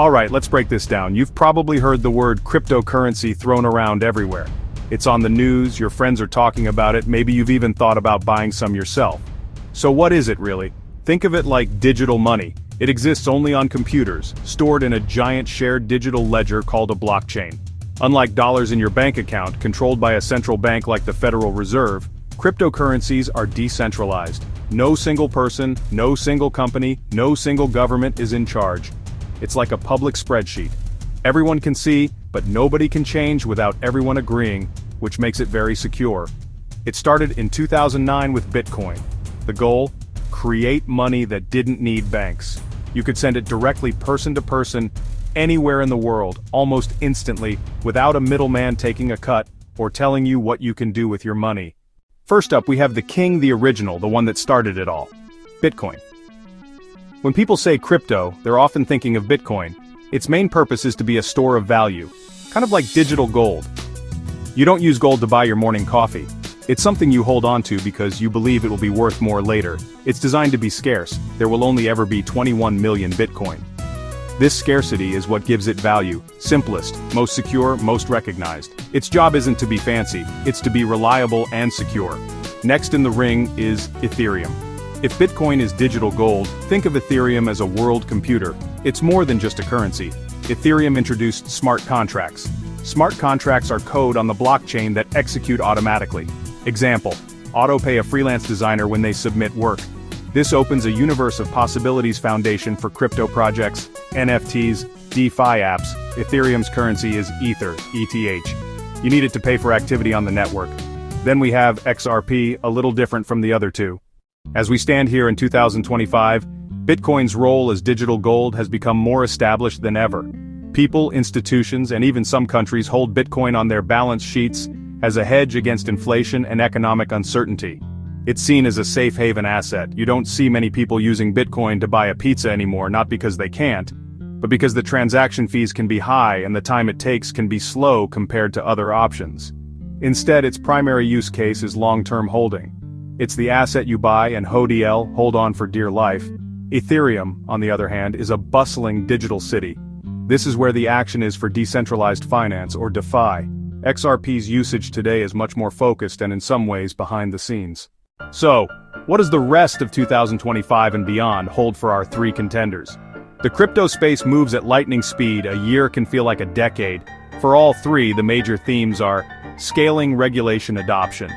Alright, let's break this down. You've probably heard the word cryptocurrency thrown around everywhere. It's on the news, your friends are talking about it, maybe you've even thought about buying some yourself. So what is it really? Think of it like digital money. It exists only on computers, stored in a giant shared digital ledger called a blockchain. Unlike dollars in your bank account, controlled by a central bank like the Federal Reserve, cryptocurrencies are decentralized. No single person, no single company, no single government is in charge. It's like a public spreadsheet. Everyone can see, but nobody can change without everyone agreeing, which makes it very secure. It started in 2009 with Bitcoin. The goal? Create money that didn't need banks. You could send it directly person to person, anywhere in the world, almost instantly, without a middleman taking a cut, or telling you what you can do with your money. First up, we have the king, the original, the one that started it all. Bitcoin. When people say crypto, they're often thinking of Bitcoin. Its main purpose is to be a store of value, kind of like digital gold. You don't use gold to buy your morning coffee. It's something you hold on to because you believe it will be worth more later. It's designed to be scarce. There will only ever be 21 million Bitcoin. This scarcity is what gives it value, simplest, most secure, most recognized. Its job isn't to be fancy, it's to be reliable and secure. Next in the ring is Ethereum. If Bitcoin is digital gold, think of Ethereum as a world computer. It's more than just a currency. Ethereum introduced smart contracts. Smart contracts are code on the blockchain that execute automatically. Example: auto-pay a freelance designer when they submit work. This opens a universe of possibilities foundation for crypto projects, NFTs, DeFi apps. Ethereum's currency is Ether, ETH. You need it to pay for activity on the network. Then we have XRP, a little different from the other two. As we stand here in 2025, Bitcoin's role as digital gold has become more established than ever. People, institutions, and even some countries hold Bitcoin on their balance sheets as a hedge against inflation and economic uncertainty. It's seen as a safe haven asset. You don't see many people using Bitcoin to buy a pizza anymore, not because they can't, but because the transaction fees can be high and the time it takes can be slow compared to other options. Instead, its primary use case is long-term holding. It's the asset you buy and hold on for dear life. Ethereum, on the other hand, is a bustling digital city. This is where the action is for decentralized finance, or DeFi. XRP's usage today is much more focused and in some ways behind the scenes. So, what does the rest of 2025 and beyond hold for our three contenders? The crypto space moves at lightning speed. A year can feel like a decade. For all three, the major themes are scaling, regulation, adoption.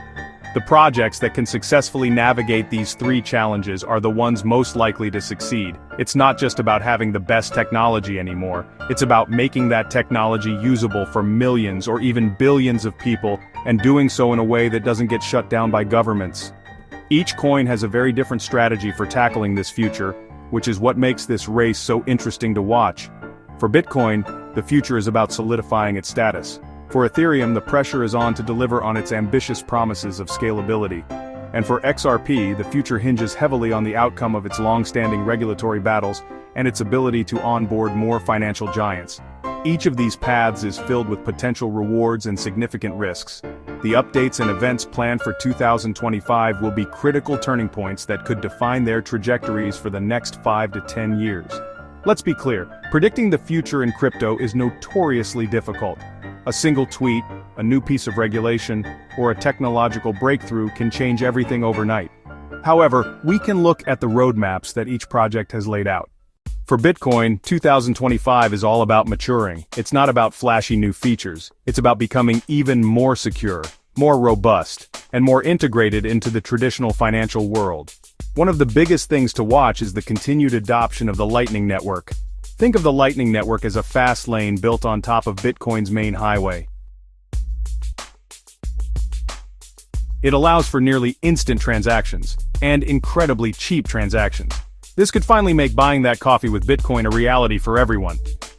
The projects that can successfully navigate these three challenges are the ones most likely to succeed. It's not just about having the best technology anymore, it's about making that technology usable for millions or even billions of people, and doing so in a way that doesn't get shut down by governments. Each coin has a very different strategy for tackling this future, which is what makes this race so interesting to watch. For Bitcoin, the future is about solidifying its status. For Ethereum, the pressure is on to deliver on its ambitious promises of scalability. And for XRP, the future hinges heavily on the outcome of its long-standing regulatory battles and its ability to onboard more financial giants. Each of these paths is filled with potential rewards and significant risks. The updates and events planned for 2025 will be critical turning points that could define their trajectories for the next 5 to 10 years. Let's be clear, predicting the future in crypto is notoriously difficult. A single tweet, a new piece of regulation, or a technological breakthrough can change everything overnight. However, we can look at the roadmaps that each project has laid out. For Bitcoin, 2025 is all about maturing. It's not about flashy new features. It's about becoming even more secure, more robust, and more integrated into the traditional financial world. One of the biggest things to watch is the continued adoption of the Lightning Network. Think of the Lightning Network as a fast lane built on top of Bitcoin's main highway. It allows for nearly instant transactions, and incredibly cheap transactions. This could finally make buying that coffee with Bitcoin a reality for everyone.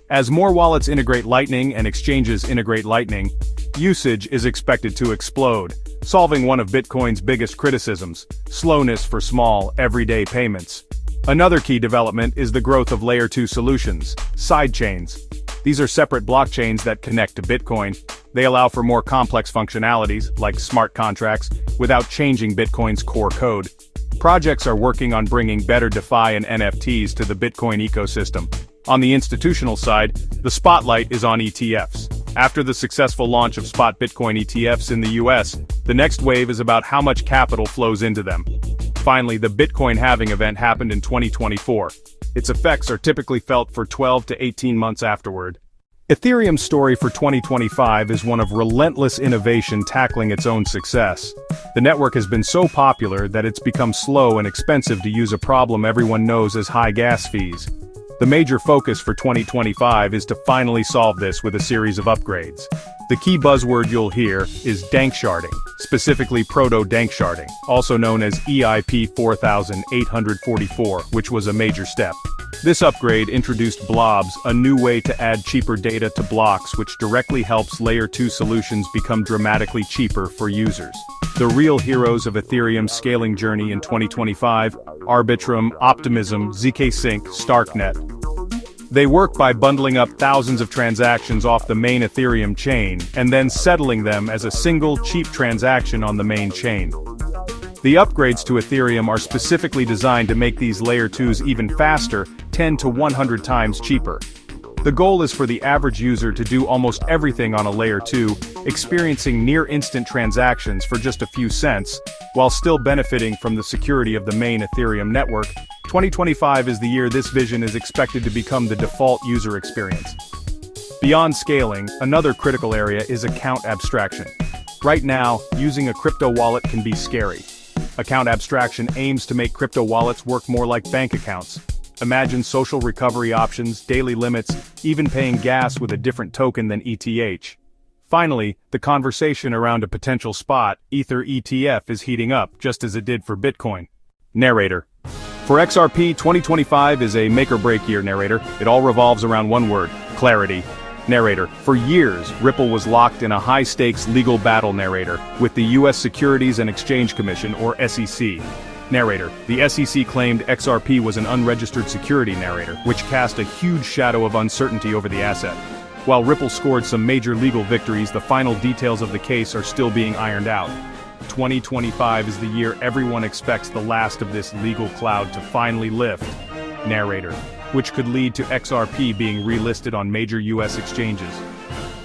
As more wallets integrate Lightning and exchanges integrate Lightning, usage is expected to explode, solving one of Bitcoin's biggest criticisms: slowness for small, everyday payments. Another key development is the growth of Layer 2 solutions, sidechains. These are separate blockchains that connect to Bitcoin. They allow for more complex functionalities, like smart contracts, without changing Bitcoin's core code. Projects are working on bringing better DeFi and NFTs to the Bitcoin ecosystem. On the institutional side, the spotlight is on ETFs. After the successful launch of spot Bitcoin ETFs in the US, the next wave is about how much capital flows into them. Finally, the Bitcoin halving event happened in 2024. Its effects are typically felt for 12 to 18 months afterward. Ethereum's story for 2025 is one of relentless innovation tackling its own success. The network has been so popular that it's become slow and expensive to use, a problem everyone knows as high gas fees. The major focus for 2025 is to finally solve this with a series of upgrades. The key buzzword you'll hear is danksharding, specifically proto-danksharding, also known as EIP 4844, which was a major step. This upgrade introduced blobs, a new way to add cheaper data to blocks, which directly helps Layer 2 solutions become dramatically cheaper for users. The real heroes of Ethereum's scaling journey in 2025, Arbitrum, Optimism, zk-Sync, Starknet. They work by bundling up thousands of transactions off the main Ethereum chain, and then settling them as a single, cheap transaction on the main chain. The upgrades to Ethereum are specifically designed to make these Layer 2s even faster, 10 to 100 times cheaper. The goal is for the average user to do almost everything on a Layer 2, experiencing near-instant transactions for just a few cents, while still benefiting from the security of the main Ethereum network. 2025 is the year this vision is expected to become the default user experience. Beyond scaling, another critical area is account abstraction. Right now, using a crypto wallet can be scary. Account abstraction aims to make crypto wallets work more like bank accounts. Imagine social recovery options, daily limits, even paying gas with a different token than ETH. Finally, the conversation around a potential spot Ether ETF is heating up, just as it did for Bitcoin. Narrator. For XRP, 2025 is a make-or-break year, narrator. It all revolves around one word: clarity. Narrator. For years, Ripple was locked in a high-stakes legal battle, narrator, with the U.S. Securities and Exchange Commission, or SEC. Narrator. The SEC claimed XRP was an unregistered security, narrator, which cast a huge shadow of uncertainty over the asset. While Ripple scored some major legal victories, the final details of the case are still being ironed out. 2025 is the year everyone expects the last of this legal cloud to finally lift. Narrator. Which could lead to XRP being relisted on major US exchanges.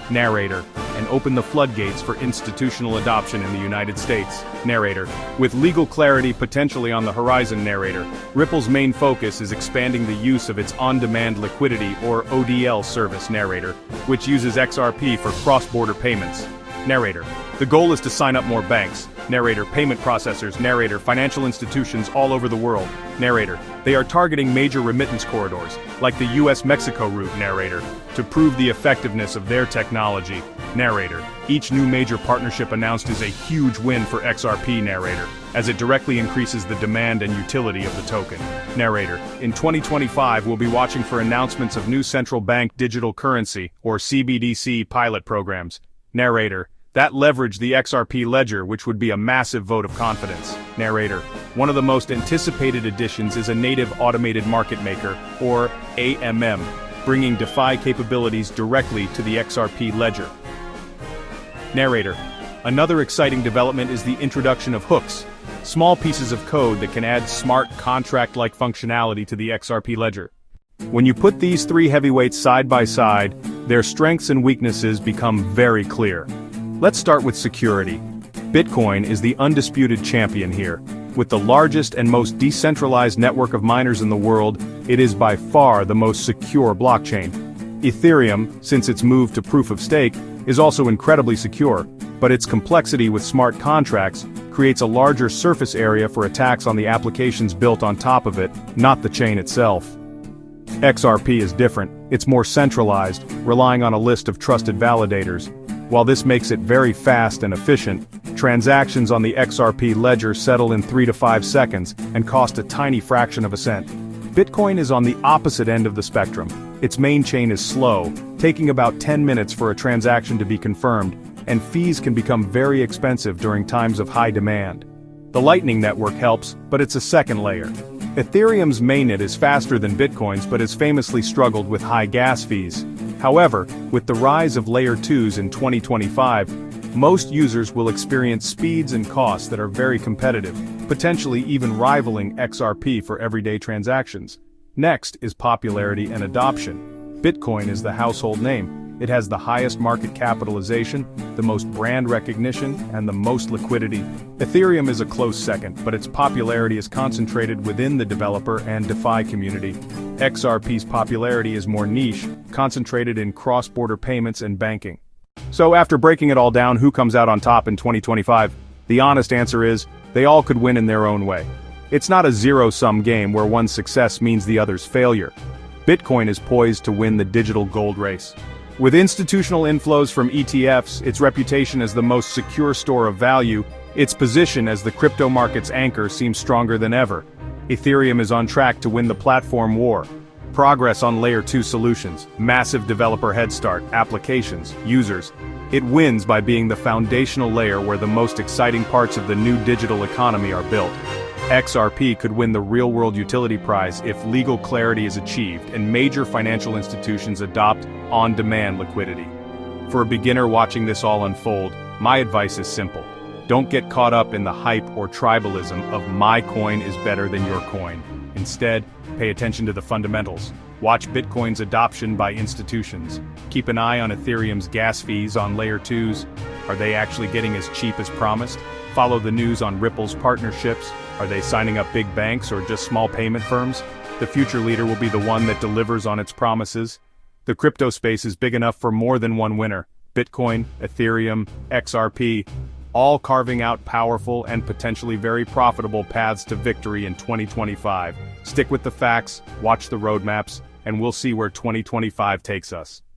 Narrator. And open the floodgates for institutional adoption in the United States. Narrator. With legal clarity potentially on the horizon, narrator, Ripple's main focus is expanding the use of its on-demand liquidity or ODL service, narrator, which uses XRP for cross-border payments. Narrator. The goal is to sign up more banks, narrator, payment processors, narrator, financial institutions all over the world, narrator. They are targeting major remittance corridors, like the US-Mexico route, narrator, to prove the effectiveness of their technology, narrator. Each new major partnership announced is a huge win for XRP, narrator, as it directly increases the demand and utility of the token. Narrator. In 2025, we'll be watching for announcements of new central bank digital currency, or CBDC, pilot programs. Narrator. That leverage the XRP ledger, which would be a massive vote of confidence. Narrator. One of the most anticipated additions is a native automated market maker, or AMM, bringing DeFi capabilities directly to the XRP ledger. Narrator. Another exciting development is the introduction of hooks, small pieces of code that can add smart contract-like functionality to the XRP ledger. When you put these three heavyweights side by side, their strengths and weaknesses become very clear. Let's start with security. Bitcoin is the undisputed champion here. With the largest and most decentralized network of miners in the world, it is by far the most secure blockchain. Ethereum, since its move to proof of stake, is also incredibly secure, but its complexity with smart contracts creates a larger surface area for attacks on the applications built on top of it, not the chain itself. XRP is different. It's more centralized, relying on a list of trusted validators. While this makes it very fast and efficient, transactions on the XRP ledger settle in 3 to 5 seconds and cost a tiny fraction of a cent. Bitcoin is on the opposite end of the spectrum. Its main chain is slow, taking about 10 minutes for a transaction to be confirmed, and fees can become very expensive during times of high demand. The Lightning Network helps, but it's a second layer. Ethereum's mainnet is faster than Bitcoin's but has famously struggled with high gas fees. However, with the rise of Layer 2s in 2025, most users will experience speeds and costs that are very competitive, potentially even rivaling XRP for everyday transactions. Next is popularity and adoption. Bitcoin is the household name. It has the highest market capitalization, the most brand recognition, and the most liquidity. Ethereum is a close second, but its popularity is concentrated within the developer and DeFi community. XRP's popularity is more niche, concentrated in cross-border payments and banking. So after breaking it all down, who comes out on top in 2025? The honest answer is, they all could win in their own way. It's not a zero-sum game where one's success means the other's failure. Bitcoin is poised to win the digital gold race. With institutional inflows from ETFs, its reputation as the most secure store of value, its position as the crypto market's anchor seems stronger than ever. Ethereum is on track to win the platform war. Progress on Layer 2 solutions, massive developer head start, applications, users. It wins by being the foundational layer where the most exciting parts of the new digital economy are built. XRP could win the real-world utility prize if legal clarity is achieved and major financial institutions adopt on-demand liquidity. For a beginner watching this all unfold, my advice is simple. Don't get caught up in the hype or tribalism of my coin is better than your coin. Instead, pay attention to the fundamentals. Watch Bitcoin's adoption by institutions. Keep an eye on Ethereum's gas fees on Layer 2s. Are they actually getting as cheap as promised? Follow the news on Ripple's partnerships. Are they signing up big banks or just small payment firms? The future leader will be the one that delivers on its promises. The crypto space is big enough for more than one winner. Bitcoin, Ethereum, XRP, all carving out powerful and potentially very profitable paths to victory in 2025. Stick with the facts, watch the roadmaps, and we'll see where 2025 takes us.